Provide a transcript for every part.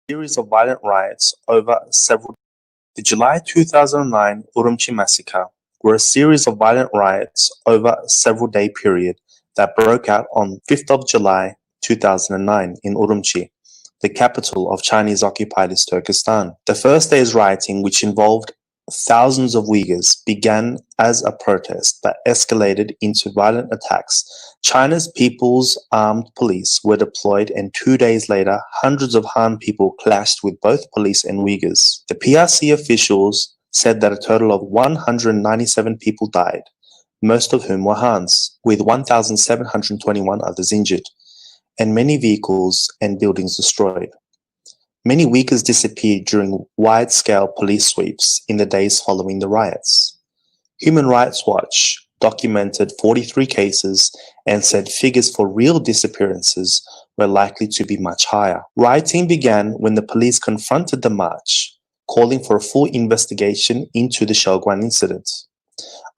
Series of violent riots over several. The July 2009 Urumchi Massacre were a series of violent riots over a several-day period that broke out on 5th of July 2009 in Urumchi, the capital of Chinese-occupied East Turkestan. The first day's rioting, which involved thousands of Uyghurs, began as a protest that escalated into violent attacks. China's People's Armed Police were deployed, and 2 days later, hundreds of Han people clashed with both police and Uyghurs. The PRC officials said that a total of 197 people died, most of whom were Hans, with 1,721 others injured, and many vehicles and buildings destroyed. Many Uyghurs disappeared during wide-scale police sweeps in the days following the riots. Human Rights Watch documented 43 cases and said figures for real disappearances were likely to be much higher. Rioting began when the police confronted the march, calling for a full investigation into the Shaoguan incident,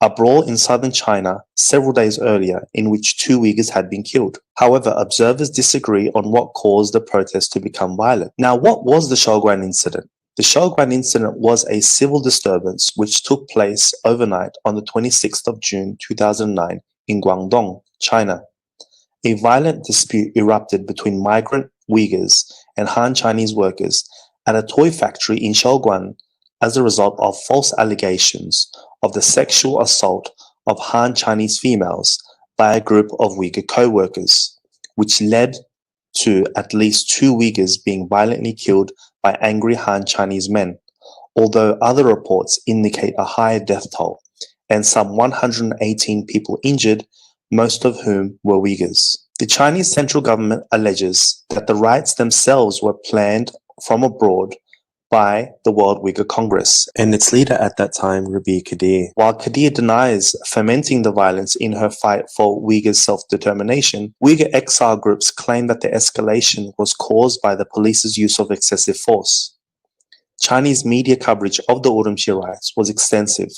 a brawl in southern China several days earlier in which 2 Uyghurs had been killed. However, observers disagree on what caused the protest to become violent. Now, what was the Shaoguan incident? The Shaoguan incident was a civil disturbance which took place overnight on the 26th of June 2009 in Guangdong, China. A violent dispute erupted between migrant Uyghurs and Han Chinese workers at a toy factory in Shaoguan as a result of false allegations of the sexual assault of Han Chinese females by a group of Uyghur co-workers, which led to at least 2 Uyghurs being violently killed by angry Han Chinese men, although other reports indicate a higher death toll, and some 118 people injured, most of whom were Uyghurs. The Chinese central government alleges that the riots themselves were planned from abroad by the World Uyghur Congress and its leader at that time, Rabi Kadir. While Kadir denies fomenting the violence in her fight for Uyghur self-determination, Uyghur exile groups claim that the escalation was caused by the police's use of excessive force. Chinese media coverage of the Urumchi riots was extensive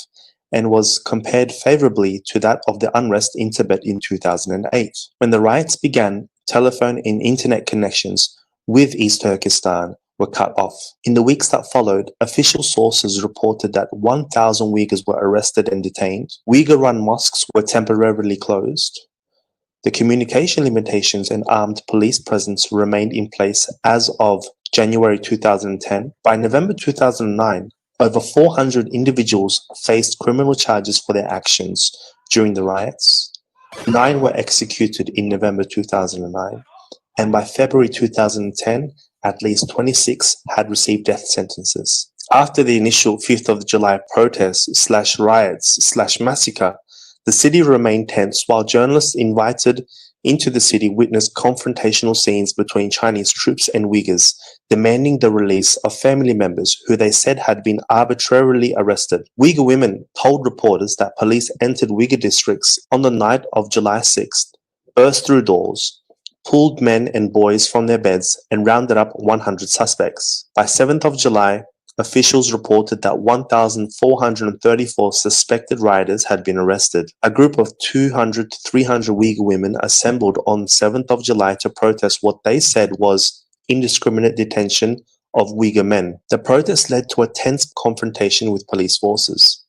and was compared favorably to that of the unrest in Tibet in 2008. When the riots began, telephone and internet connections with East Turkestan were cut off. In the weeks that followed, official sources reported that 1,000 Uyghurs were arrested and detained. Uyghur-run mosques were temporarily closed. The communication limitations and armed police presence remained in place as of January 2010. By November 2009, over 400 individuals faced criminal charges for their actions during the riots. 9 were executed in November 2009, and by February 2010, at least 26 had received death sentences. After the initial 5th of July protests/riots/massacre, the city remained tense while journalists invited into the city witnessed confrontational scenes between Chinese troops and Uyghurs, demanding the release of family members who they said had been arbitrarily arrested. Uyghur women told reporters that police entered Uyghur districts on the night of July 6th, burst through doors, pulled men and boys from their beds, and rounded up 100 suspects. By 7th of July, officials reported that 1,434 suspected rioters had been arrested. A group of 200 to 300 Uyghur women assembled on 7th of July to protest what they said was indiscriminate detention of Uyghur men. The protest led to a tense confrontation with police forces.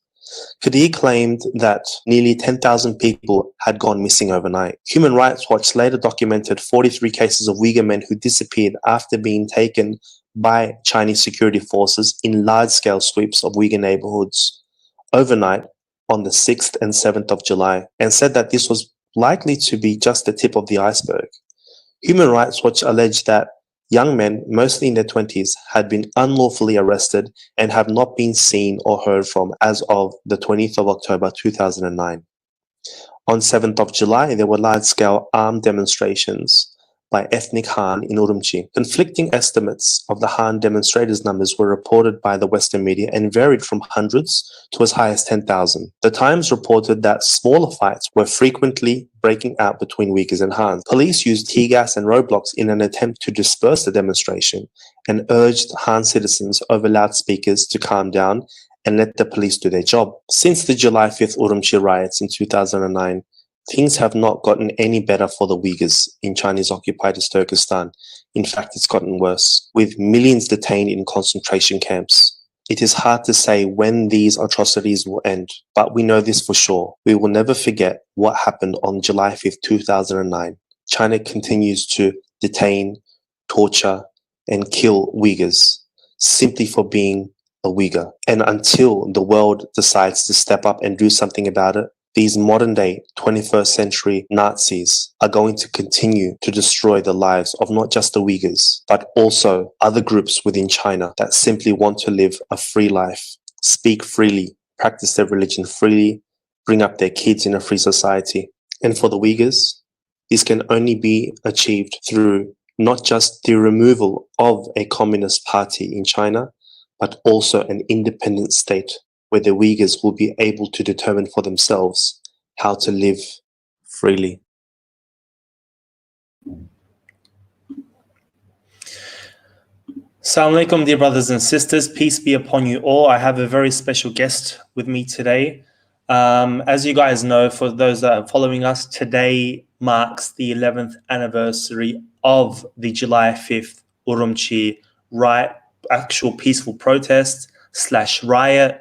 Kadir claimed that nearly 10,000 people had gone missing overnight. Human Rights Watch later documented 43 cases of Uyghur men who disappeared after being taken by Chinese security forces in large-scale sweeps of Uyghur neighborhoods overnight on the 6th and 7th of July, and said that this was likely to be just the tip of the iceberg. Human Rights Watch alleged that young men, mostly in their 20s, had been unlawfully arrested and have not been seen or heard from as of the 20th of October 2009. On 7th of July, there were large-scale armed demonstrations by ethnic Han in Urumchi. Conflicting estimates of the Han demonstrators' numbers were reported by the Western media and varied from hundreds to as high as 10,000. The Times reported that smaller fights were frequently breaking out between Uyghurs and Han. Police used tear gas and roadblocks in an attempt to disperse the demonstration and urged Han citizens over loudspeakers to calm down and let the police do their job. Since the July 5th Urumchi riots in 2009, Things have not gotten any better for the Uyghurs in Chinese-occupied Turkestan. In fact, it's gotten worse, with millions detained in concentration camps. It is hard to say when these atrocities will end, but we know this for sure. We will never forget what happened on July 5th, 2009. China continues to detain, torture, and kill Uyghurs simply for being a Uyghur. And until the world decides to step up and do something about it, these modern-day 21st century Nazis are going to continue to destroy the lives of not just the Uyghurs, but also other groups within China that simply want to live a free life, speak freely, practice their religion freely, bring up their kids in a free society. And for the Uyghurs, this can only be achieved through not just the removal of a communist party in China, but also an independent state where the Uyghurs will be able to determine for themselves how to live freely. Assalamu alaikum, dear brothers and sisters. Peace be upon you all. I have a very special guest with me today. As you guys know, for those that are following us, today marks the 11th anniversary of the July 5th Urumchi riot, actual peaceful protest / riot,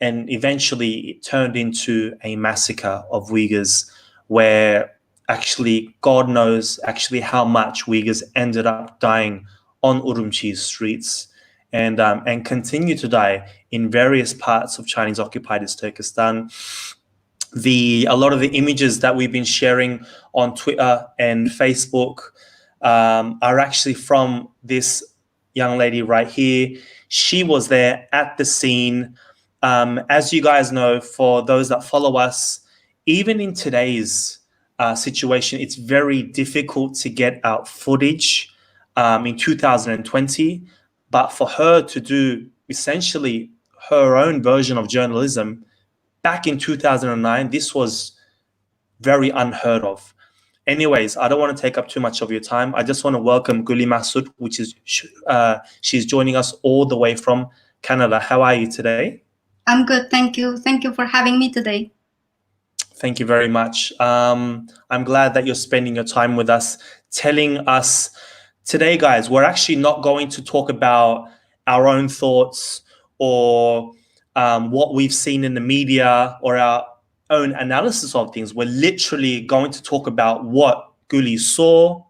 and eventually it turned into a massacre of Uyghurs where actually God knows actually how much Uyghurs ended up dying on Urumchi's streets and continue to die in various parts of Chinese occupied Turkestan. A lot of the images that we've been sharing on Twitter and Facebook are actually from this young lady right here. She was there at the scene. As you guys know, for those that follow us, even in today's situation, it's very difficult to get out footage in 2020. But for her to do essentially her own version of journalism back in 2009, this was very unheard of. Anyways, I don't want to take up too much of your time. I just want to welcome Guly Mahsut, which is she's joining us all the way from Canada. How are you today? I'm good, thank you. Thank you for having me today. Thank you very much. I'm glad that you're spending your time with us, telling us today, guys, we're actually not going to talk about our own thoughts or what we've seen in the media or our own analysis of things. We're literally going to talk about what Guly saw,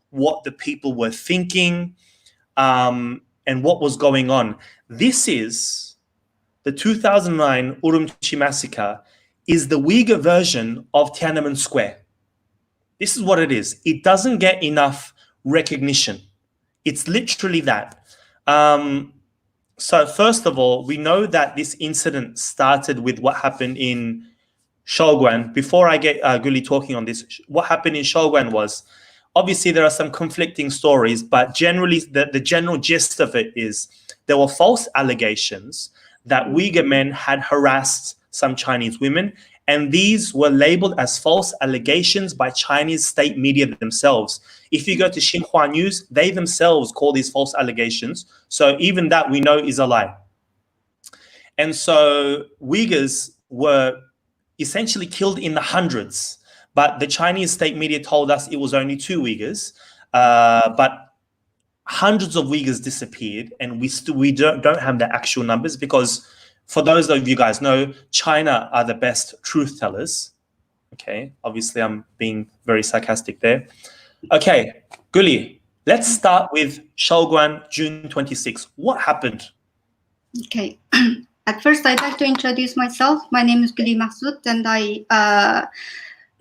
what the people were thinking, and what was going on. This is the 2009 Urumchi Massacre is the Uyghur version of Tiananmen Square. This is what it is. It doesn't get enough recognition. It's literally that. So first of all, we know that this incident started with what happened in Shaoguan. Before I get Guly talking on this, what happened in Shaoguan was, obviously there are some conflicting stories, but generally the general gist of it is there were false allegations that Uyghur men had harassed some Chinese women, and these were labeled as false allegations by Chinese state media themselves. If you go to Xinhua News, they themselves call these false allegations. So even that we know is a lie. And so Uyghurs were essentially killed in the hundreds, but the Chinese state media told us it was only 2 Uyghurs, but hundreds of Uyghurs disappeared, and we don't have the actual numbers because, for those of you guys know, China are the best truth tellers. Okay, obviously I'm being very sarcastic there. Okay, Guly, let's start with Shaoguan, June 26. What happened? Okay. At first, I'd like to introduce myself. My name is Guly Mahsut, and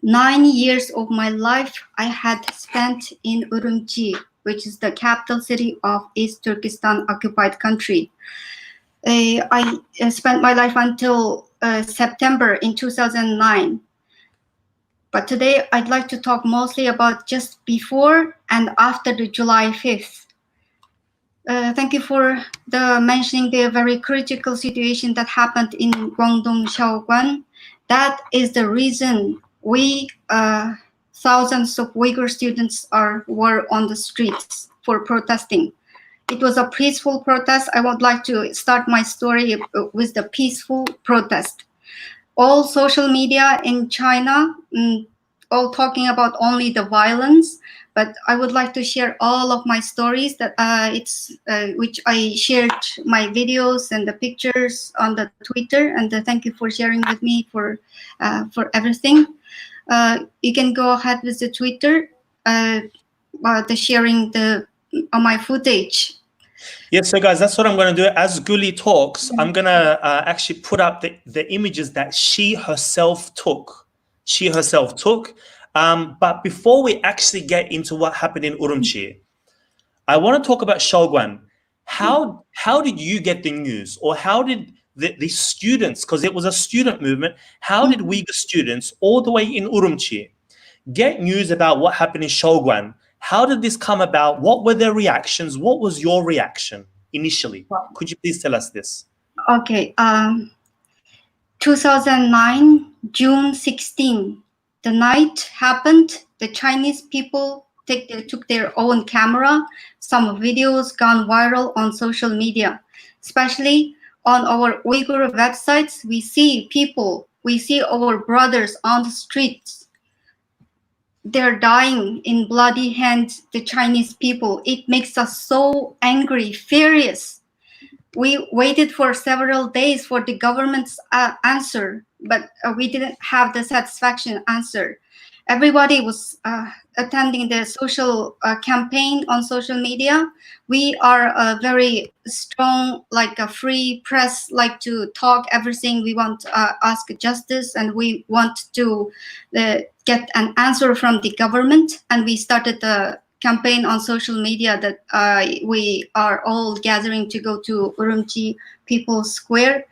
9 years of my life I had spent in Urumchi, which is the capital city of East Turkestan occupied country. I spent my life until September in 2009. But today I'd like to talk mostly about just before and after the July 5th. Thank you for mentioning the very critical situation that happened in Guangdong, Shaoguan. That is the reason we, thousands of Uyghur students were on the streets for protesting. It was a peaceful protest. I would like to start my story with the peaceful protest. All social media in China all talking about only the violence, but I would like to share all of my stories that which I shared my videos and the pictures on the Twitter. And thank you for sharing with me for everything. You can go ahead with the Twitter, the sharing my footage. Yes, so guys, that's what I'm going to do. As Guly talks, I'm going to actually put up the images that she herself took. But before we actually get into what happened in Urumchi, I want to talk about Shogwan. How did you get the news, or how did the students, because it was a student movement, how did Uyghur students all the way in Urumchi get news about what happened in Shogwan? How did this come about? What were their reactions? What was your reaction initially? Could you please tell us this? Okay. 2009, June 16, the night happened. The Chinese people took their own camera. Some videos gone viral on social media, especially on our Uyghur websites. We see people, we see our brothers on the streets. They're dying in bloody hands, the Chinese people. It makes us so angry, furious. We waited for several days for the government's answer, but we didn't have the satisfaction answer. Everybody was attending the social campaign on social media. We are a very strong, like a free press, like to talk everything. We want to ask justice, and we want to get an answer from the government. And we started the campaign on social media that we are all gathering to go to Urumchi People's Square.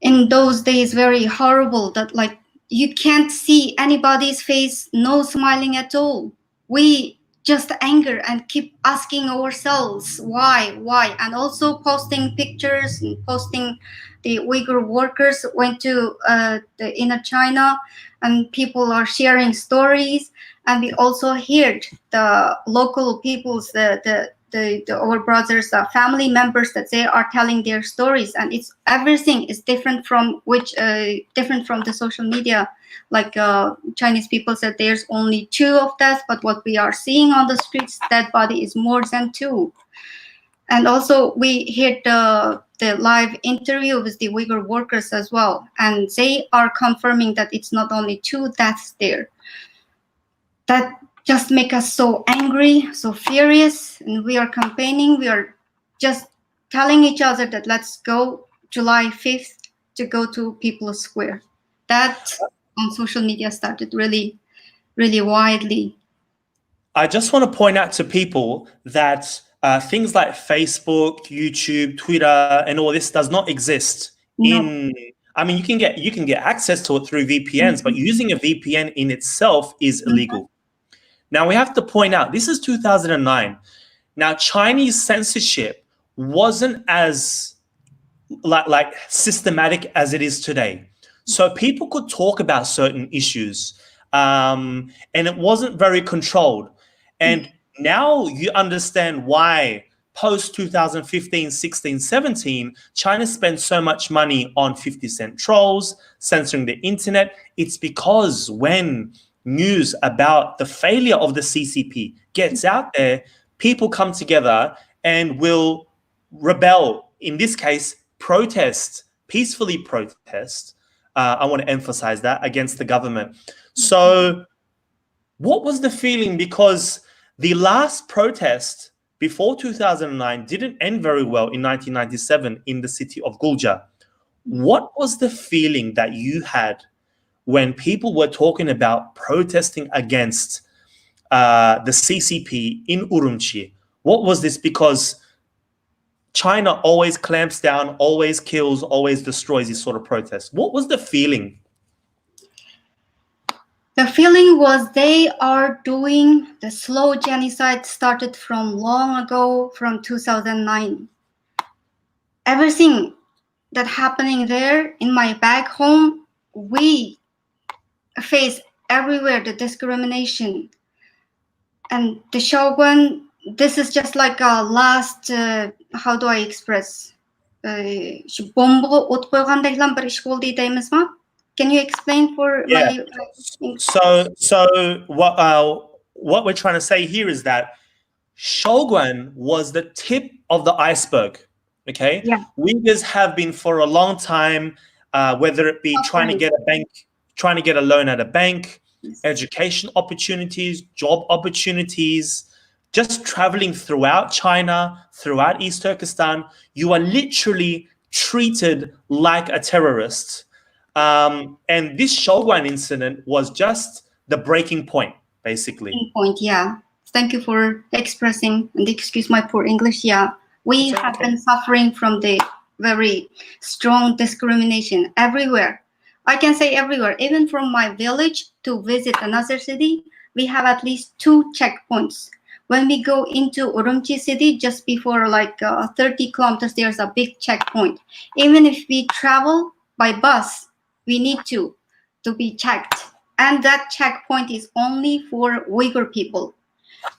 In those days, very horrible that like you can't see anybody's face, no smiling at all. We just anger and keep asking ourselves why, and also posting pictures and posting the Uyghur workers went to the inner China, and people are sharing stories. And we also heard the local peoples, our brothers, family members, that they are telling their stories, and it's everything is different from different from the social media. Like Chinese people said, there's only 2 of deaths, but what we are seeing on the streets, dead body is more than 2. And also we heard the live interview with the Uyghur workers as well, and they are confirming that it's not only 2 deaths there. That just make us so angry, so furious, and we are campaigning. We are just telling each other that let's go July 5th to go to People's Square. That on social media started really, really widely. I just want to point out to people that things like Facebook, YouTube, Twitter, and all this does not exist in. I mean, you can get access to it through VPNs, but using a VPN in itself is illegal. Now we have to point out, this is 2009. Now Chinese censorship wasn't as like systematic as it is today. So people could talk about certain issues, and it wasn't very controlled. And now you understand why post 2015, 16, 17, China spent so much money on 50-cent trolls, censoring the internet. It's because when news about the failure of the CCP gets out there, people come together and will rebel. In this case, protest, peacefully protest. I want to emphasize that, against the government. So what was the feeling? Because the last protest before 2009 didn't end very well in 1997 in the city of Gulja. What was the feeling that you had when people were talking about protesting against the CCP in Urumchi? What was this? Because China always clamps down, always kills, always destroys these sort of protests. What was the feeling? The feeling was they are doing the slow genocide started from long ago, from 2009. Everything that happening there in my back home, we face everywhere the discrimination. And the Shogun, this is just like a last, how do I express? Бомб от қойғандайлан бір іш болды дейміз ма? Can you explain for Yeah. my? So what we're trying to say here is that Shogun was the tip of the iceberg. Okay, Yeah. Uyghurs have been for a long time, whether it be trying to Suffering. get a loan at a bank, Yes. education opportunities, job opportunities, just traveling throughout China, throughout East Turkestan. You are literally treated like a terrorist. And this Shogun incident was just the breaking point, basically. Point, yeah. Thank you for expressing, and excuse my poor English. Yeah, we That's have okay. been suffering from the very strong discrimination everywhere. I can say everywhere, even from my village to visit another city, we have at least 2 checkpoints. When we go into Urumchi city, just before like 30 kilometers, there's a big checkpoint. Even if we travel by bus, we need to be checked. And that checkpoint is only for Uyghur people.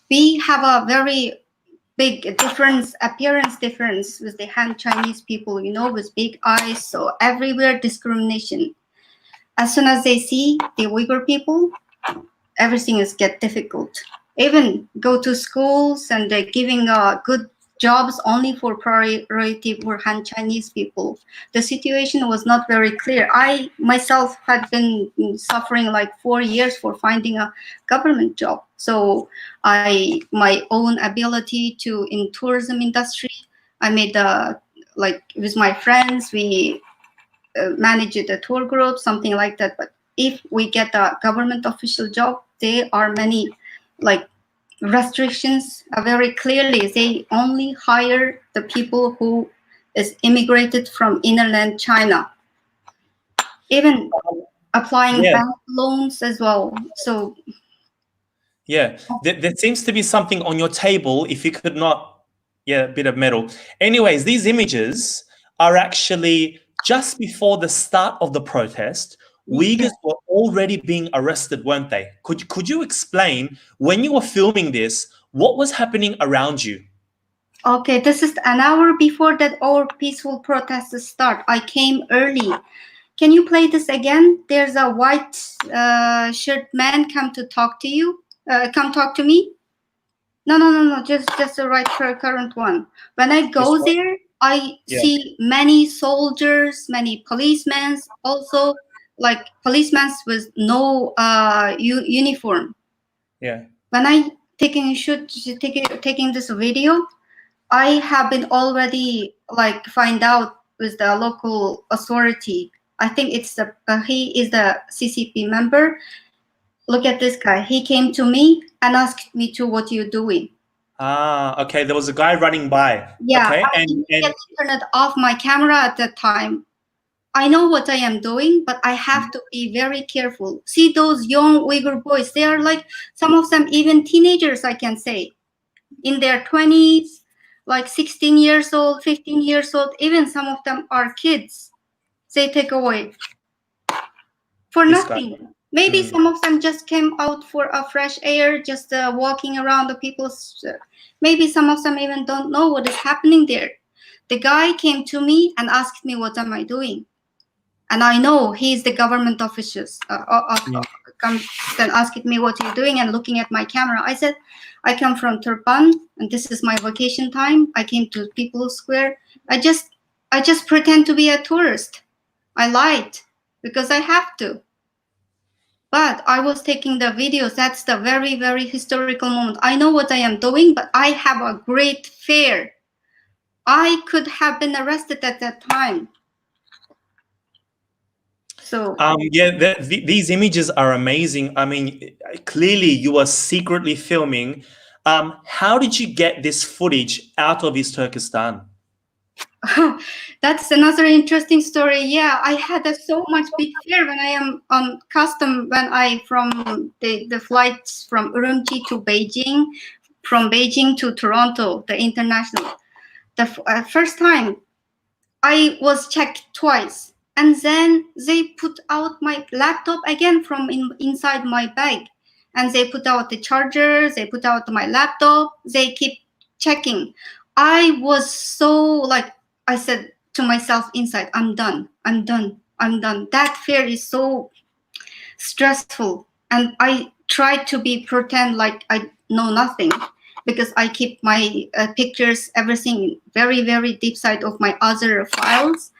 We have a very big difference, appearance difference with the Han Chinese people, you know, with big eyes. So everywhere discrimination. As soon as they see the Uyghur people, everything is get difficult. Even go to schools and they're giving good jobs only for priority for Han Chinese people. The situation was not very clear. I myself had been suffering like 4 years for finding a government job. So my own ability to in tourism industry, I made like with my friends, we manage the tour group, something like that. But if we get a government official job, there are many like restrictions very clearly. They only hire the people who is immigrated from innerland China. Even applying Yeah. bank loans as well. So Yeah, there seems to be something on your table. If you could not, yeah, a bit of metal. Anyways, these images are actually just before the start of the protest. Uyghurs were already being arrested, weren't they? Could you explain when you were filming this, what was happening around you? okay, this is an hour before that our peaceful protests start. I came early. Can you play this again? There's a white shirt man come to talk to you. Come talk to me. No. Just the right current one. When I This go one? there, I Yeah. see many soldiers, many policemen, also like policemen with no uniform. Yeah. When I taking this video, I have been already like find out with the local authority. I think it's the he is the CCP member. Look at this guy. He came to me and asked me to what you doing. Ah, okay. There was a guy running by. Yeah, Okay, I and immediately turned off my camera at that time. I know what I am doing, but I have to be very careful. See those young Uyghur boys, they are like, some of them even teenagers, I can say, in their 20s, like 16 years old, 15 years old, even some of them are kids. They take away for this guy. nothing. Maybe some of them just came out for a fresh air, just walking around the people's. Maybe some of them even don't know what is happening there. The guy came to me and asked me, "What am I doing?" And I know he's the government officials. Comes and asked me, "What are you doing?" And looking at my camera, I said, "I come from Turpan, and this is my vacation time. I came to People's Square. I just pretend to be a tourist. I lied because I have to." But I was taking the videos. That's the very, very historical moment. I know what I am doing, but I have a great fear. I could have been arrested at that time. So Yeah, these images are amazing. I mean, clearly you are secretly filming. How did you get this footage out of East Turkestan? that's another interesting story. Yeah, I had so much big fear when I am on custom, when I from the flights from Urumchi to Beijing, from Beijing to Toronto, the international. The first time I was checked twice, and then they put out my laptop again from inside my bag, and they put out the charger, they put out my laptop, they keep checking. I was so like, I said to myself inside, I'm done. I'm done. That fear is so stressful, and I try to be pretend like I know nothing, because I keep my pictures, everything very, very deep side of my other files.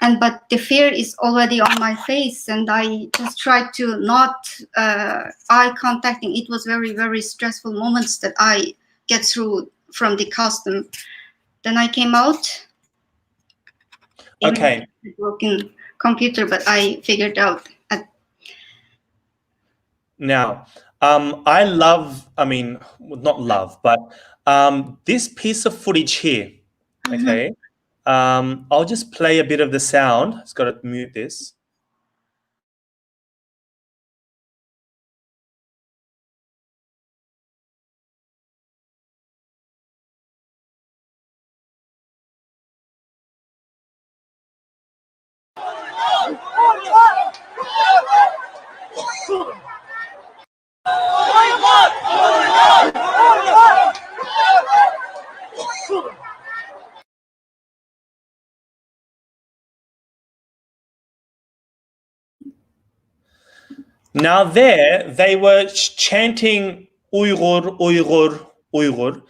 And but the fear is already on my face, and I just try to not eye contacting. It was very, very stressful moments that I get through from the custom. Then I came out. Okay. Even with a broken computer, but I figured out. Now, I love, I mean, not love, but this piece of footage here, okay? I'll just play a bit of the sound. It's got to mute this. Now there, they were chanting Uyghur, Uyghur, Uyghur.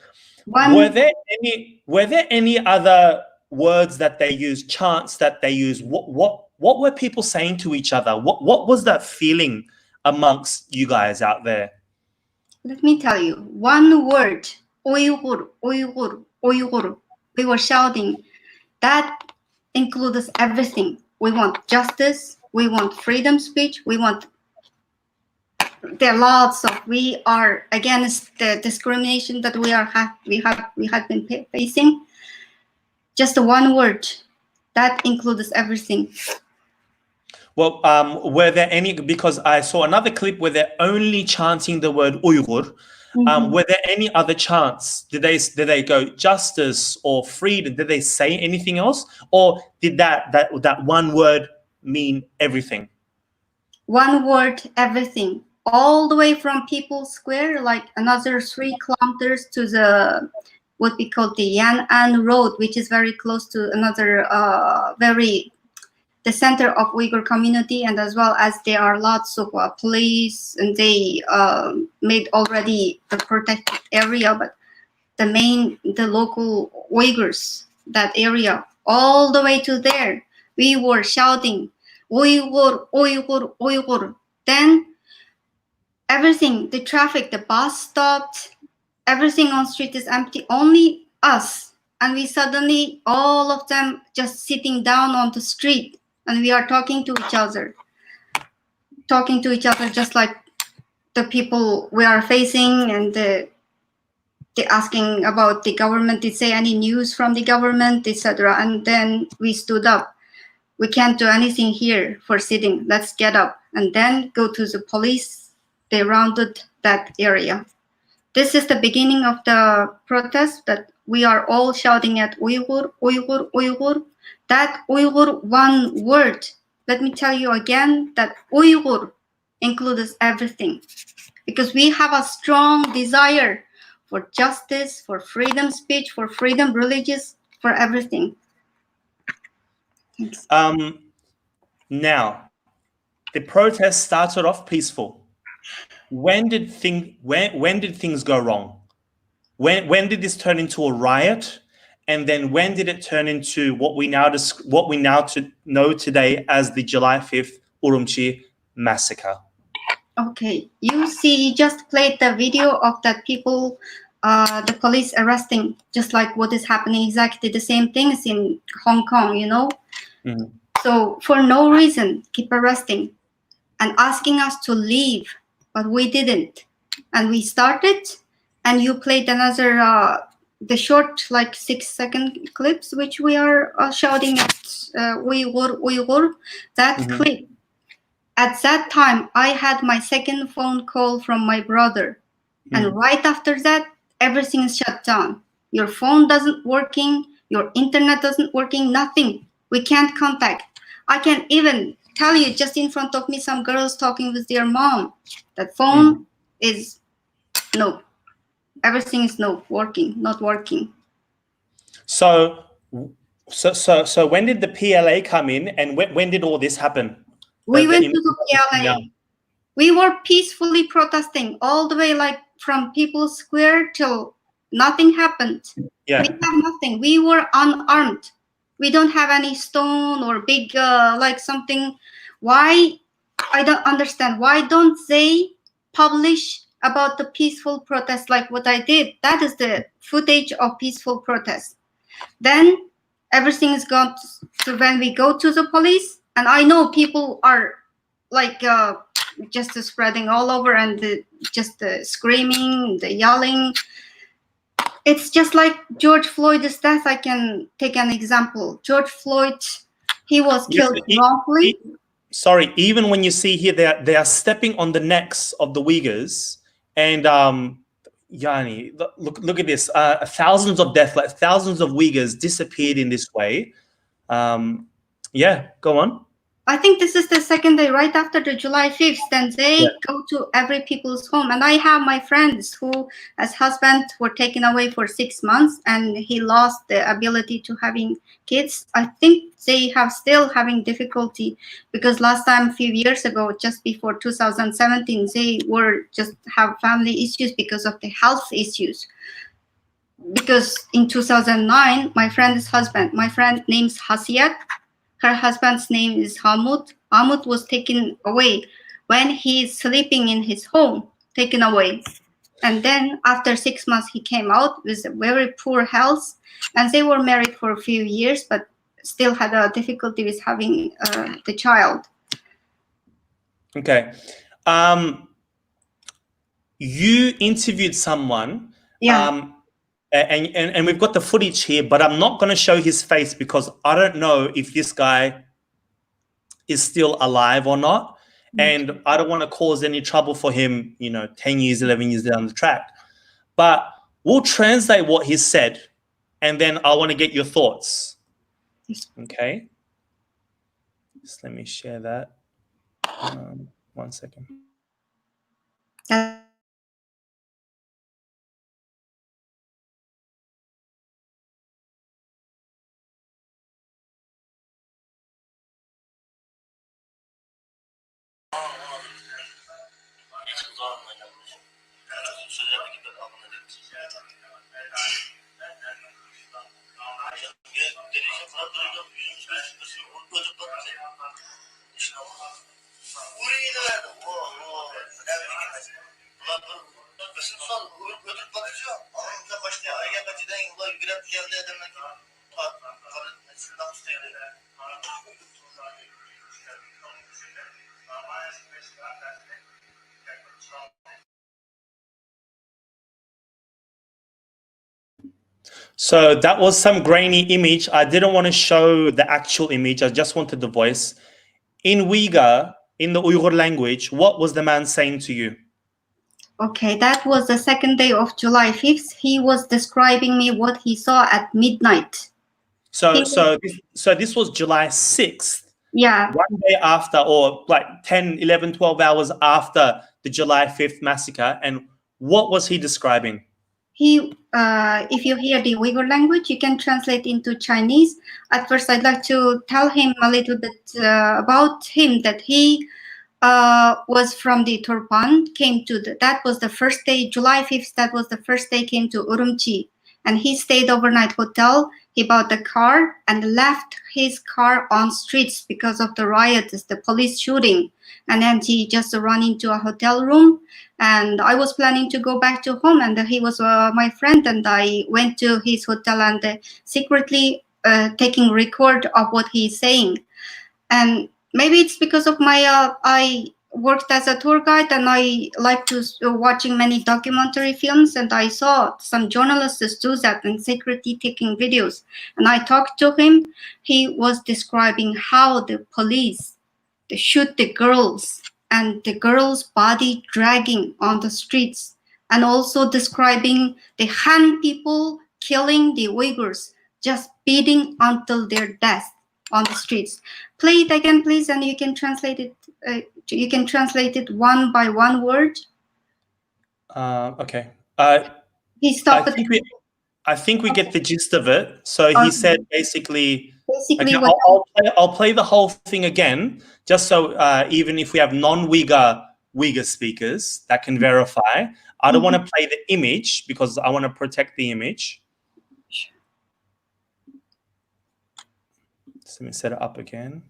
Were there any other words that they used, chants that they used? What were people saying to each other? What was that feeling amongst you guys out there? Let me tell you, one word, Uyghur, Uyghur, Uyghur. We were shouting. That includes everything. We want justice. We want freedom speech. We want. There are lots of. We are against the discrimination that we have been facing. Just one word. That includes everything. Well, were there any, because I saw another clip where they're only chanting the word Uyghur. Were there any other chants? Did they go justice or freedom? Did they say anything else? Or did that one word mean everything? One word, everything. All the way from People's Square, like another 3 kilometers to the what we call the Yan'an Road, which is very close to another the center of Uyghur community, and as well as there are lots of police, and they made already the protected area, but the local Uyghurs, that area, all the way to there, we were shouting, Uyghur, Uyghur, Uyghur. Then everything, the traffic, the bus stopped, everything on street is empty, only us. And we suddenly, all of them just sitting down on the street, and we are talking to each other just like the people we are facing, and they asking about the government. Did say any news from the government, etc. And then we stood up. We can't do anything here for sitting. Let's get up. And then go to the police. They rounded that area. This is the beginning of the protest, that we are all shouting at Uyghur, Uyghur, Uyghur. That Uyghur, one word. Let me tell you again that Uyghur includes everything, because we have a strong desire for justice, for freedom speech, for freedom religious, for everything. Thanks. Now, the protest started off peaceful. When did things go wrong? When did this turn into a riot? And then when did it turn into what we now know today as the July 5th Urumchi Massacre? Okay, you just played the video of that people, the police arresting, just like what is happening, exactly the same things in Hong Kong, you know? So for no reason, keep arresting and asking us to leave, but we didn't. And we started, and you played another, the short, like 6-second clips, which we are shouting at Uyghur, Uyghur, that clip. At that time, I had my second phone call from my brother. And right after that, everything is shut down. Your phone doesn't working, your internet doesn't working, nothing. We can't contact. I can even tell you, just in front of me, some girls talking with their mom. That phone is no. Everything is not working. So So when did the PLA come in, and when did all this happen? We went to image the now. PLA. We were peacefully protesting all the way, like from People's Square till nothing happened. Yeah. We have nothing. We were unarmed. We don't have any stone or big like something. Why? I don't understand. Why don't they publish about the peaceful protest like what I did? That is the footage of peaceful protest. Then everything is gone to when we go to the police, and I know people are like just spreading all over and just screaming, the yelling. It's just like George Floyd's death. I can take an example. George Floyd, he was killed wrongfully. Sorry, even when you see here, they are stepping on the necks of the Uyghurs, and Yani, look at this. Thousands of deaths, like thousands of Uyghurs disappeared in this way. Yeah, go on. I think this is the second day, right after the July 5th, then they go to every people's home. And I have my friends who, as husband, were taken away for 6 months, and he lost the ability to having kids. I think they have still having difficulty because last time, a few years ago, just before 2017, they were just have family issues because of the health issues. Because in 2009, my friend's husband, my friend name's Hasiat, her husband's name is Hamut. Hamut was taken away when he's sleeping in his home, taken away. And then after 6 months, he came out with very poor health. And they were married for a few years, but still had a difficulty with having the child. Okay. You interviewed someone. Yeah. And we've got the footage here, but I'm not going to show his face because I don't know if this guy is still alive or not. And I don't want to cause any trouble for him, 10 years, 11 years down the track. But we'll translate what he said, and then I want to get your thoughts. Okay? Just let me share that. 1 second. So that was some grainy image. I didn't want to show the actual image. I just wanted the voice. In Uyghur, in the Uyghur language, what was the man saying to you? Okay, that was the second day of July 5th. He was describing me what he saw at midnight. So this was July 6th. Yeah. 1 day after, or like 10, 11, 12 hours after the July 5th massacre. And what was he describing? He, if you hear the Uyghur language, you can translate into Chinese. At first, I'd like to tell him a little bit about him, that he was from the Turpan, came to that was the first day, July 5th, that was the first day, came to Urumchi. And he stayed overnight hotel. He bought a car and left his car on streets because of the riots, the police shooting. And then he just ran into a hotel room. And I was planning to go back to home, and he was my friend, and I went to his hotel and secretly taking record of what he's saying. And maybe it's because of my I worked as a tour guide, and I like to watching many documentary films, and I saw some journalists do that and secretly taking videos. And I talked to him. He was describing how the police, they shoot the girls, and the girls' body dragging on the streets, and also describing the Han people killing the Uyghurs, just beating until their death on the streets. Play it again, please, and you can translate it. You can translate it one by one word. Okay. He stopped. I think we get the gist of it. So he said basically, Basically, okay, I'll play the whole thing again, just so even if we have non-Uyghur speakers that can verify. I don't want to play the image because I want to protect the image. So let me set it up again.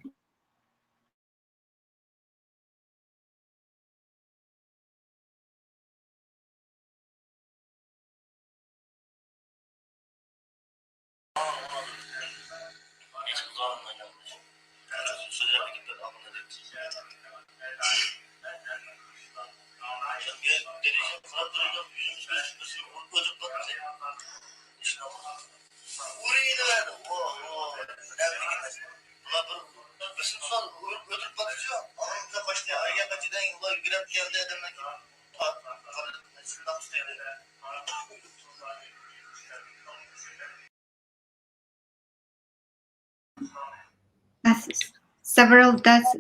Several deaths,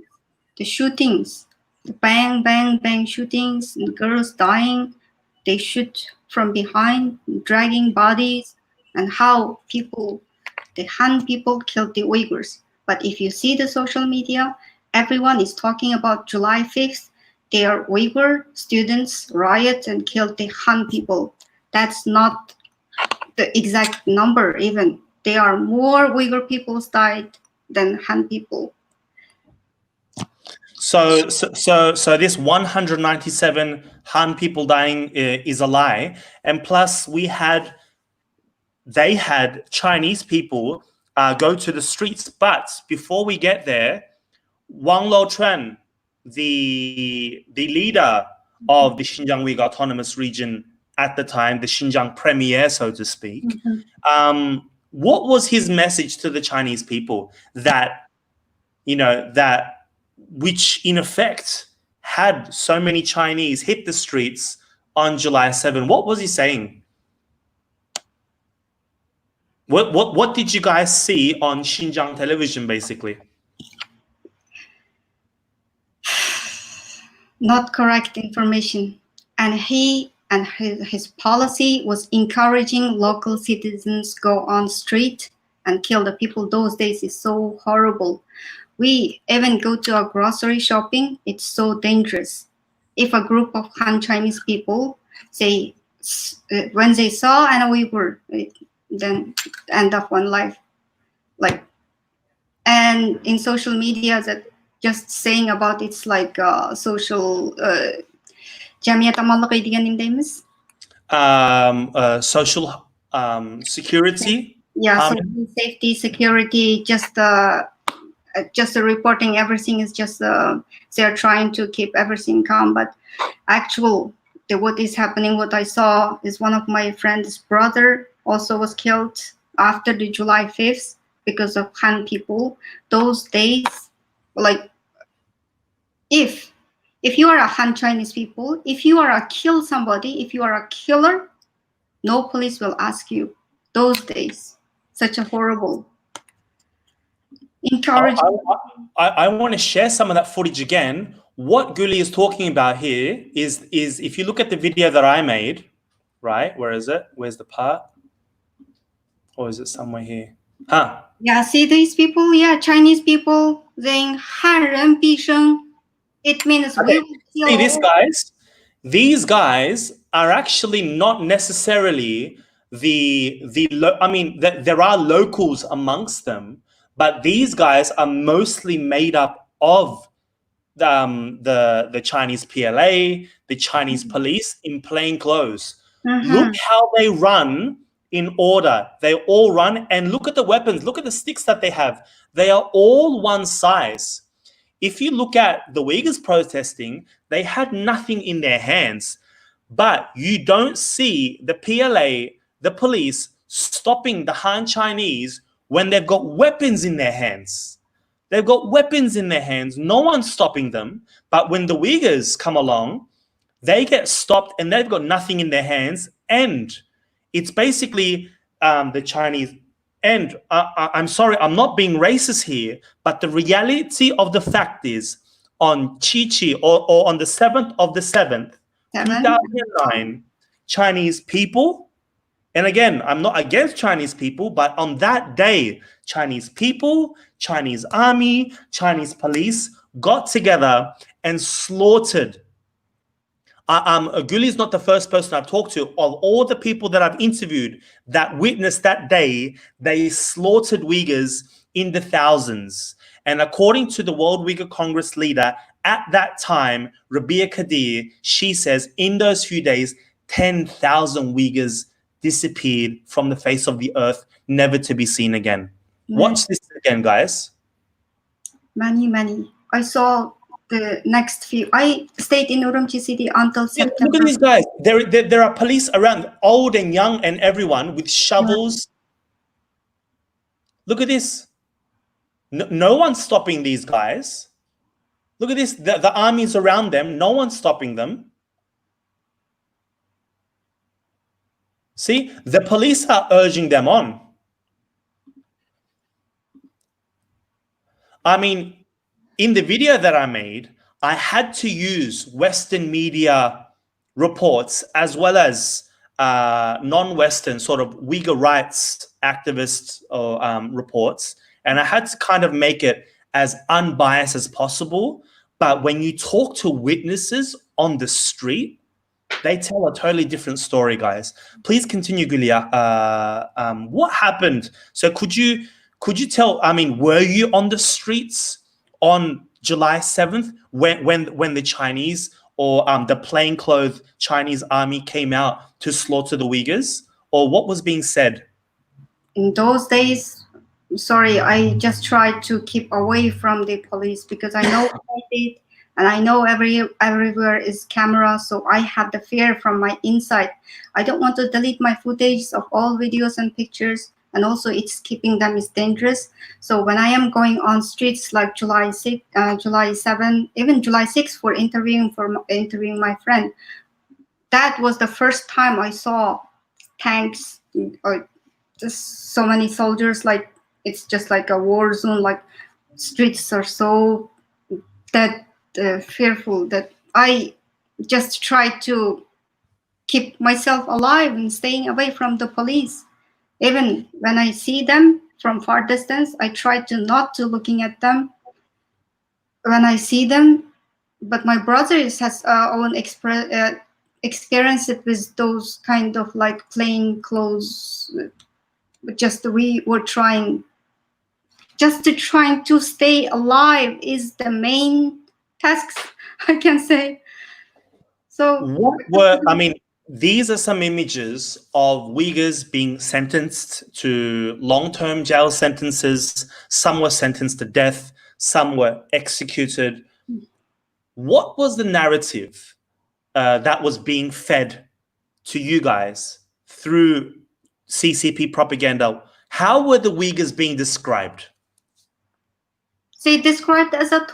the shootings, the bang, bang, bang shootings, and girls dying. They shoot from behind, dragging bodies, and how the Han people killed the Uyghurs. But if you see the social media, everyone is talking about July 5th. They are Uyghur students riot and killed the Han people. That's not the exact number even. There are more Uyghur people died than Han people. So this 197 Han people dying is a lie, and plus they had Chinese people go to the streets. But before we get there, Wang Luochuan, the leader of the Xinjiang Uyghur Autonomous Region at the time, the Xinjiang Premier, so to speak, what was his message to the Chinese people which in effect had so many Chinese hit the streets on July 7? What was he saying? What did you guys see on Xinjiang television, basically? Not correct information. And his policy was encouraging local citizens go on street and kill the people. Those days is so horrible. We even go to a grocery shopping. It's so dangerous. If a group of Han Chinese people say, when they saw an Uyghur, then end of one life. And in social media, that just saying about it's like social Jamiyat Amallık деген немдейміз? Social security. Yeah, so safety, security, just reporting everything is just they're trying to keep everything calm, but what is happening, what I saw is one of my friend's brother also was killed after the July 5th because of Han people. Those days, like if you are a Han Chinese people, if you are a kill somebody, if you are a killer, no police will ask you. Those days, such a horrible. Encouraging. I want to share some of that footage again. What Guly is talking about here is if you look at the video that I made, right? Where is it? Where's the part? Or is it somewhere here? Huh? Yeah, see these people? Yeah, Chinese people saying 汉人必生. It means we will kill. See, these guys are actually not necessarily there are locals amongst them, but these guys are mostly made up of the Chinese PLA, the Chinese police in plain clothes. Look how they run in order. They all run, and look at the weapons. Look at the sticks that they have. They are all one size. If you look at the Uyghurs protesting, they had nothing in their hands. But you don't see the PLA, the police, stopping the Han Chinese when they've got weapons in their hands. They've got weapons in their hands. No one's stopping them. But when the Uyghurs come along, they get stopped and they've got nothing in their hands. And it's basically the Chinese. And I'm sorry, I'm not being racist here, but the reality of the fact is on Chi or on the 7th of the 7th, 2009, Chinese people And again, I'm not against Chinese people, but on that day, Chinese people, Chinese army, Chinese police got together and slaughtered. Guly is not the first person I've talked to. Of all the people that I've interviewed that witnessed that day, they slaughtered Uyghurs in the thousands. And according to the World Uyghur Congress leader at that time, Rabia Kadir, she says in those few days, 10,000 Uyghurs disappeared from the face of the earth, never to be seen again. Watch this again, guys. Many. I saw the next few. I stayed in Urumchi city until September. Look at these guys. There are police around, old and young and everyone, with shovels. Look at this. No one's stopping these guys. Look at this. The army's around them. No one's stopping them. See, the police are urging them on. I mean, in the video that I made, I had to use Western media reports as well as non-Western sort of Uyghur rights activist reports. And I had to kind of make it as unbiased as possible. But when you talk to witnesses on the street, they tell a totally different story, guys. Please continue, Guly. What happened? So could you tell, I mean, were you on the streets on July 7th when the Chinese or the plainclothes Chinese army came out to slaughter the Uyghurs? Or what was being said? In those days, sorry, I just tried to keep away from the police because I know what I did. And I know everywhere is camera, so I have the fear from my inside. I don't want to delete my footage of all videos and pictures, and also it's keeping them is dangerous. So when I am going on streets like July 6, July 7, even July 6 for interviewing my friend, that was the first time I saw tanks or just so many soldiers. Like it's just like a war zone. Like streets are so that. Fearful that I just try to keep myself alive and staying away from the police. Even when I see them from far distance, I try to not to looking at them when I see them. But my brother has own experience with those kind of like plain clothes. Just we were trying to stay alive is the main tasks, I can say. So these are some images of Uyghurs being sentenced to long-term jail sentences. Some were sentenced to death. Some were executed. What was the narrative that was being fed to you guys through CCP propaganda? How were the Uyghurs being described? They described as a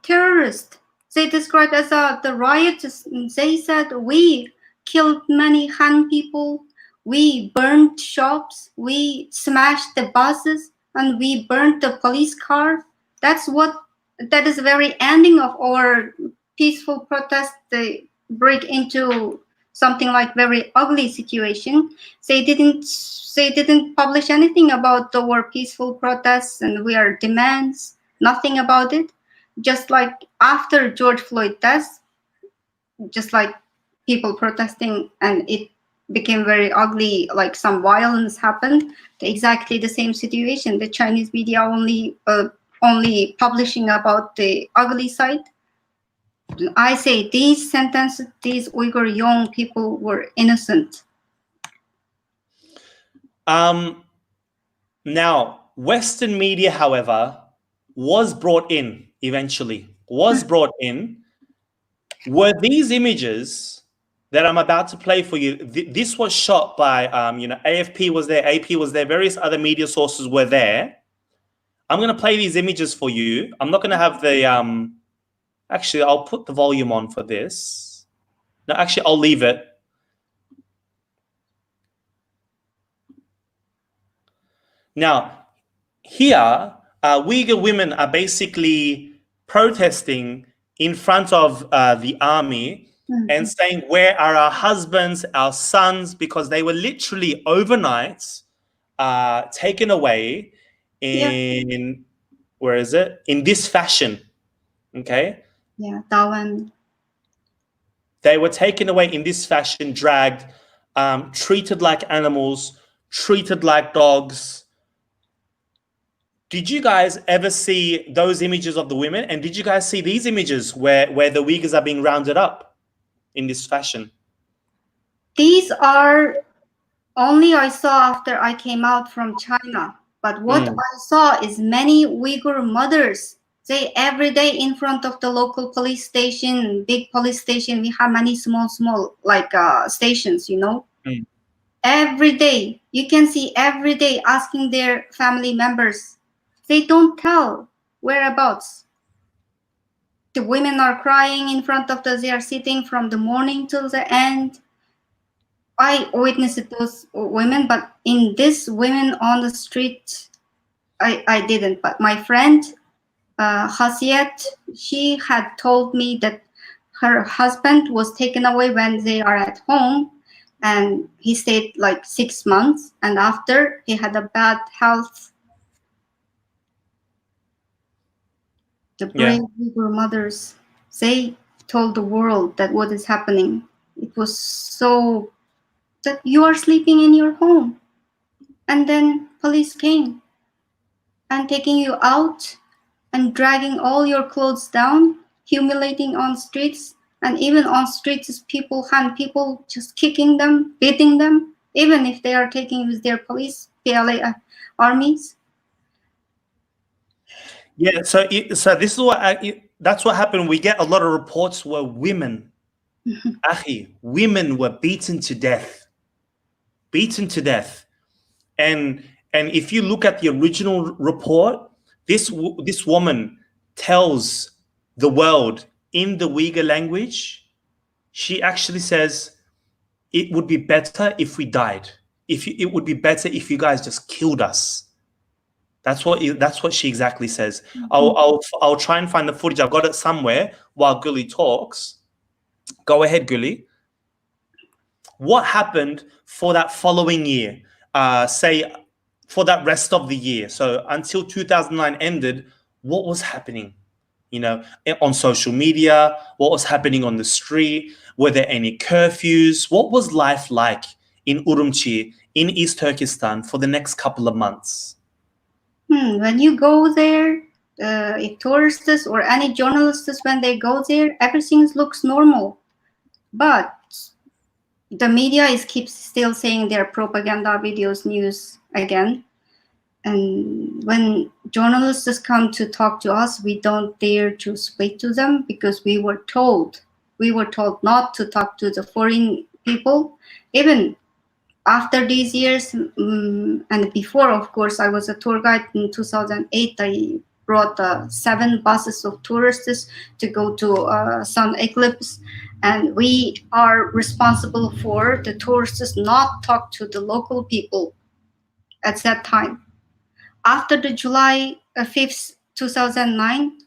terrorist. They described as the rioters. They said we killed many Han people, we burned shops, we smashed the buses, and we burned the police car. That is the very ending of our peaceful protest. They break into something like very ugly situation. They didn't publish anything about our peaceful protests and our demands. Nothing about it. Just like after George Floyd death, just like people protesting and it became very ugly, like some violence happened, exactly the same situation. The Chinese media only publishing about the ugly side. I say these sentences, these Uyghur young people were innocent. Now, Western media, however, was brought in eventually. Were these images that I'm about to play for you? This was shot by AFP was there, AP was there, various other media sources were there. I'm going to play these images for you. I'm not going to have the actually I'll put the volume on for this. No, actually I'll leave it. Now, here Uyghur women are basically protesting in front of the army, and saying, where are our husbands, our sons? Because they were literally overnight taken away in, where is it? In this fashion, okay? Yeah, Tawan. They were taken away in this fashion, dragged, treated like animals, treated like dogs. Did you guys ever see those images of the women? And did you guys see these images where the Uyghurs are being rounded up in this fashion? These are only I saw after I came out from China. But what I saw is many Uyghur mothers. They every day in front of the local police station, big police station. We have many small like stations, you know. Every day you can see every day asking their family members. They don't tell whereabouts. The women are crying in front of they are sitting from the morning till the end. I witnessed those women, but in this women on the street, I didn't. But my friend, Hasiet, she had told me that her husband was taken away when they are at home, and he stayed like 6 months, and after he had a bad health. The brave Uyghur mothers, they told the world that what is happening. It was so that you are sleeping in your home, and then police came and taking you out and dragging all your clothes down, humiliating on streets, and even on streets people just kicking them, beating them, even if they are taking with their police, PLA armies. Yeah, so this is what that's what happened. We get a lot of reports where women, women were beaten to death, and if you look at the original report, this woman tells the world in the Uyghur language. She actually says, "It would be better if we died. It would be better if you guys just killed us." That's what she exactly says. I'll try and find the footage. I've got it somewhere while Guly talks. Go ahead, Guly. What happened for that following year? Say for that rest of the year. So until 2009 ended, what was happening? You know, on social media, what was happening on the street? Were there any curfews? What was life like in Urumchi, in East Turkestan for the next couple of months? When you go there, if tourists or any journalists, when they go there, everything looks normal. But the media keeps still saying their propaganda videos, news again. And when journalists come to talk to us, we don't dare to speak to them because we were told not to talk to the foreign people. Even after these years, and before, of course, I was a tour guide in 2008. I brought 7 buses of tourists to go to sun eclipse, and we are responsible for the tourists not talk to the local people at that time. After the July 5th, 2009,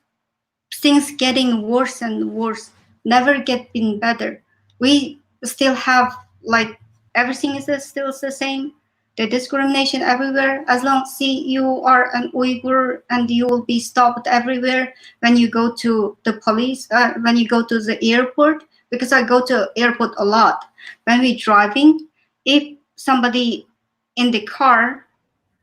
things getting worse and worse, never getting better. We still have like everything is still the same. The discrimination everywhere. As long as you are an Uyghur and you will be stopped everywhere when you go to the police, when you go to the airport, because I go to airport a lot. When we driving, if somebody in the car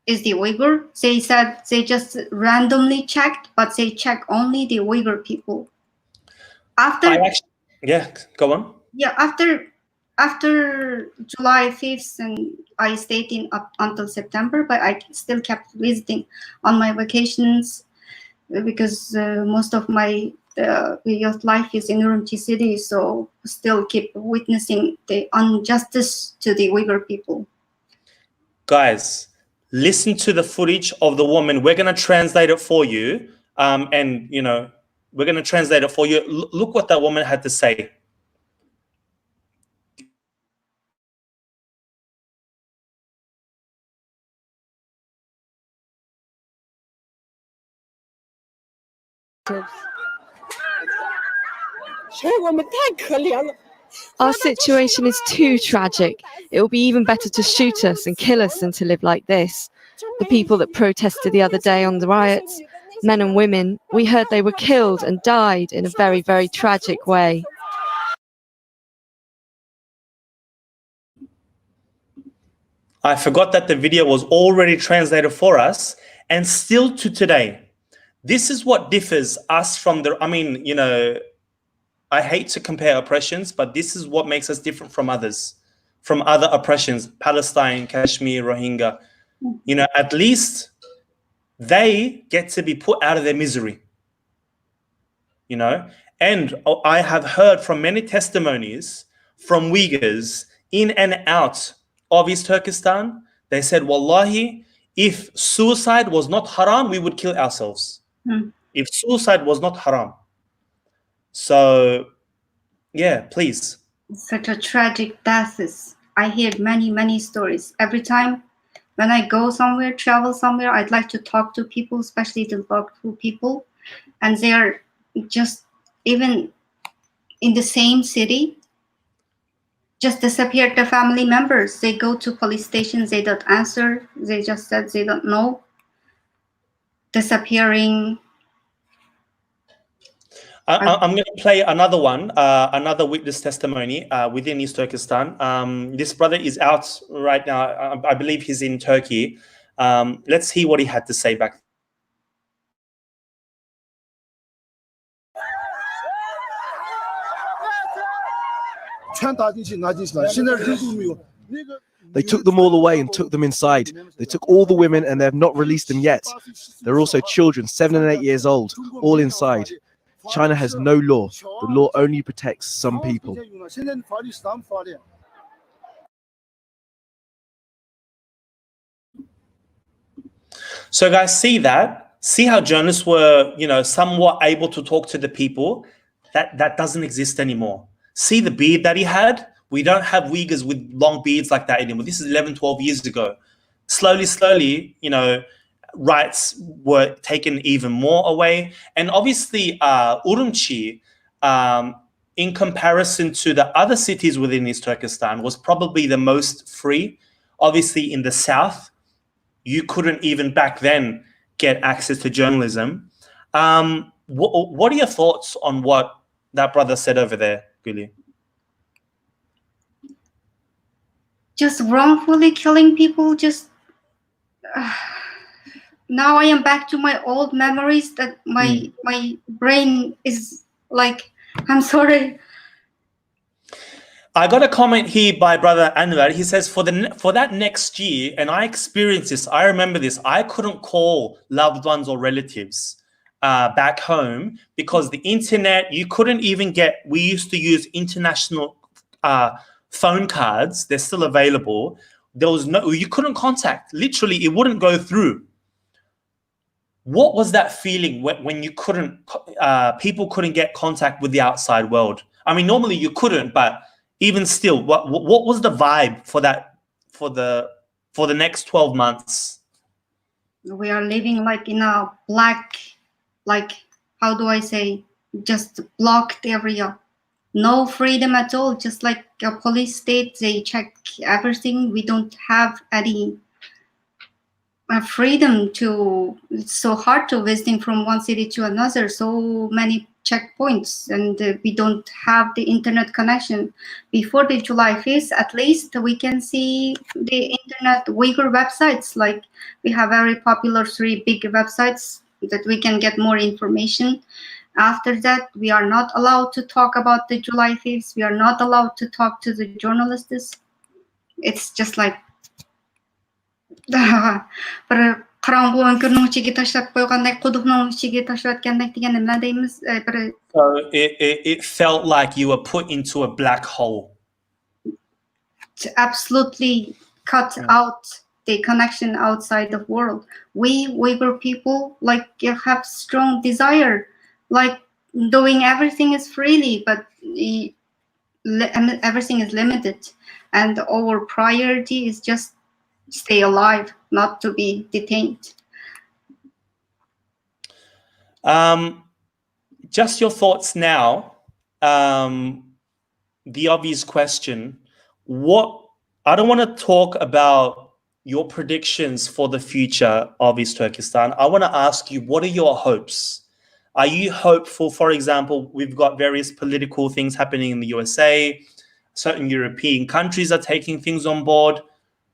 is the Uyghur, they said they just randomly checked, but they check only the Uyghur people. Go on. Yeah, after July 5th, and I stayed in up until September, but I still kept visiting on my vacations because most of my youth life is in Urumchi city, so still keep witnessing the injustice to the Uyghur people. Guys, listen to the footage of the woman. We're going to translate it for you. And, you know, we're going to translate it for you. Look what that woman had to say. Hey, 我们太可怜了。Our situation is too tragic. It will be even better to shoot us and kill us than to live like this. The people that protested the other day on the riots, men and women, we heard they were killed and died in a very, very tragic way. I forgot that the video was already translated for us, and still to today. This is what differs us from the, I mean, you know, I hate to compare oppressions, but this is what makes us different from others, from other oppressions, Palestine, Kashmir, Rohingya. You know, at least they get to be put out of their misery, you know. And I have heard from many testimonies from Uyghurs in and out of East Turkestan. They said, Wallahi, if suicide was not haram, we would kill ourselves. If suicide was not haram. So, yeah, please. Such a tragic deaths. I hear many, many stories. Every time when I go somewhere, travel somewhere, I'd like to talk to people, especially the local people. And they are just even in the same city, just disappeared the family members. They go to police stations, they don't answer. They just said they don't know. Disappearing. I'm going to play another one, another witness testimony within East Turkestan. This brother is out right now. I believe he's in Turkey. Let's hear what he had to say back. They took them all away and took them inside. They took all the women and they have not released them yet. There are also children, 7 and 8 years old, all inside. China has no law. The law only protects some people. So guys, see that? See how journalists were, you know, somewhat able to talk to the people? That doesn't exist anymore. See the beard that he had? We don't have Uyghurs with long beards like that anymore. This is 11, 12 years ago. Slowly, you know, rights were taken even more away. And obviously, Urumchi, in comparison to the other cities within East Turkestan, was probably the most free. Obviously, in the south, you couldn't even back then get access to journalism. What are your thoughts on what that brother said over there, Guly? Just wrongfully killing people, just now I am back to my old memories that my brain is like, I'm sorry. I got a comment here by brother Anwar. He says, for that next year, and I experienced this, I remember this, I couldn't call loved ones or relatives back home because the internet, you couldn't even get, we used to use international phone cards. They're still available. There was no, you couldn't contact, literally it wouldn't go through. What was that feeling when you couldn't, people couldn't get contact with the outside world? I mean, normally you couldn't, but even still, what was the vibe for that, for the next 12 months? We are living like in a black, like, how do I say, just blocked area. No freedom at all, just like a police state, they check everything. We don't have any freedom to, it's so hard to visiting from one city to another, so many checkpoints, and we don't have the internet connection. Before the July 5th, at least we can see the internet Uyghur websites, like we have very popular 3 big websites that we can get more information. After that, we are not allowed to talk about the July 5th. We are not allowed to talk to the journalists. It's just like bir караңгы өңкүрнүң ичиге ташлап койгондой, кудуктун ичиге ташлап аткандай деген эмне деймиз, бир. So it felt like you were put into a black hole. Absolutely cut out the connection outside the world. We Uyghur people like have strong desire, like doing everything is freely, but everything is limited, and our priority is just stay alive, not to be detained. Just your thoughts now. the obvious question. I don't want to talk about your predictions for the future of East Turkestan. I want to ask you, what are your hopes? Are you hopeful? For example, we've got various political things happening in the USA. Certain European countries are taking things on board.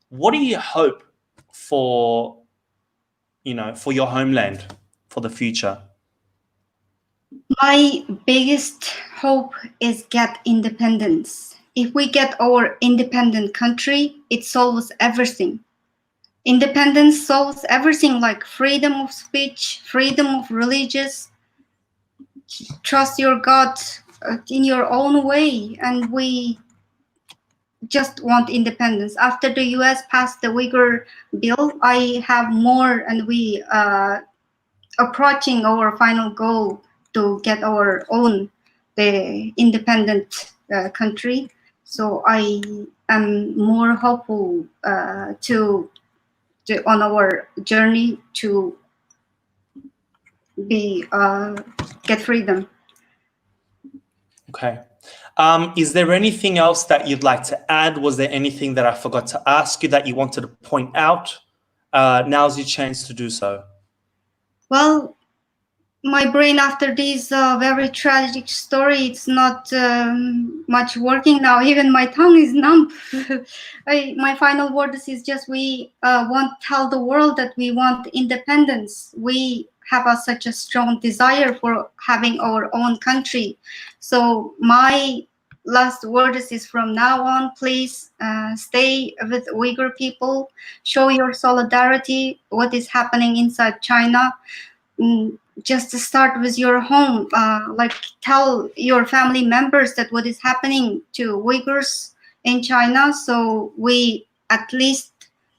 What do you hope for, for your homeland for the future? My biggest hope is get independence. If we get our independent country, it solves everything. Independence solves everything, like freedom of speech, freedom of religious, trust your God in your own way. And we just want independence. After the US passed the Uyghur bill, I have more, and we approaching our final goal to get our own the independent country. So I am more hopeful to on our journey to be get freedom. Okay. Is there anything else that you'd like to add? Was there anything that I forgot to ask you that you wanted to point out? Now's your chance to do so. Well, my brain after this very tragic story, it's not much working now. Even my tongue is numb. My final word is just we want to tell the world that we want independence. We have such a strong desire for having our own country. So my last word is from now on, please stay with Uyghur people, show your solidarity, what is happening inside China. Just to start with your home, like tell your family members that what is happening to Uyghurs in China. So we at least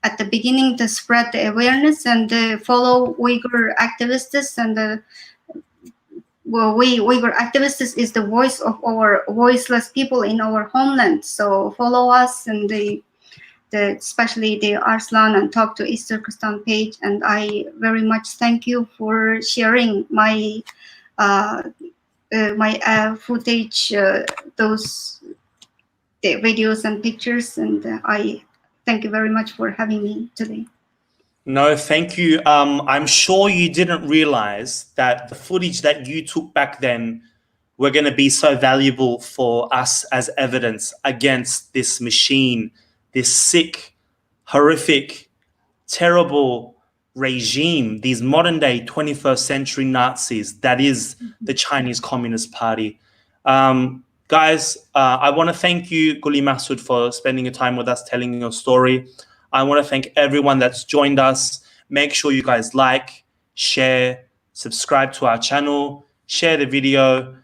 at the beginning to spread the awareness and follow Uyghur activists. And Uyghur activists is the voice of our voiceless people in our homeland. So follow us and especially the Arslan and Talk to East Turkestan page. And I very much thank you for sharing my footage, those the videos and pictures. And I thank you very much for having me today. No, thank you. I'm sure you didn't realize that the footage that you took back then were going to be so valuable for us as evidence against this machine, this sick, horrific, terrible regime, these modern day 21st century Nazis, that is the Chinese Communist Party. Guys, I want to thank you, Guly Mahsut, for spending your time with us, telling your story. I want to thank everyone that's joined us. Make sure you guys like, share, subscribe to our channel, share the video,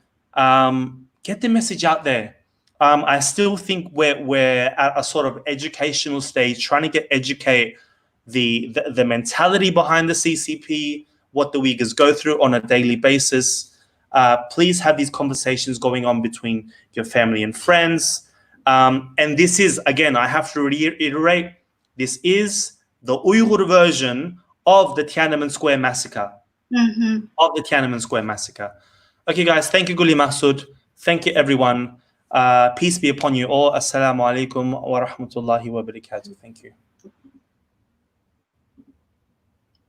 get the message out there. I still think we're at a sort of educational stage, trying to educate the mentality behind the CCP, what the Uyghurs go through on a daily basis. Please have these conversations going on between your family and friends. And this is, again, I have to reiterate, this is the Uyghur version of the Tiananmen Square massacre. Of the Tiananmen Square massacre. Okay, guys, thank you, Guly Mahsut. Thank you, everyone. Peace be upon you all. Assalamu alaikum wa rahmatullahi wa barakatuh. Thank you.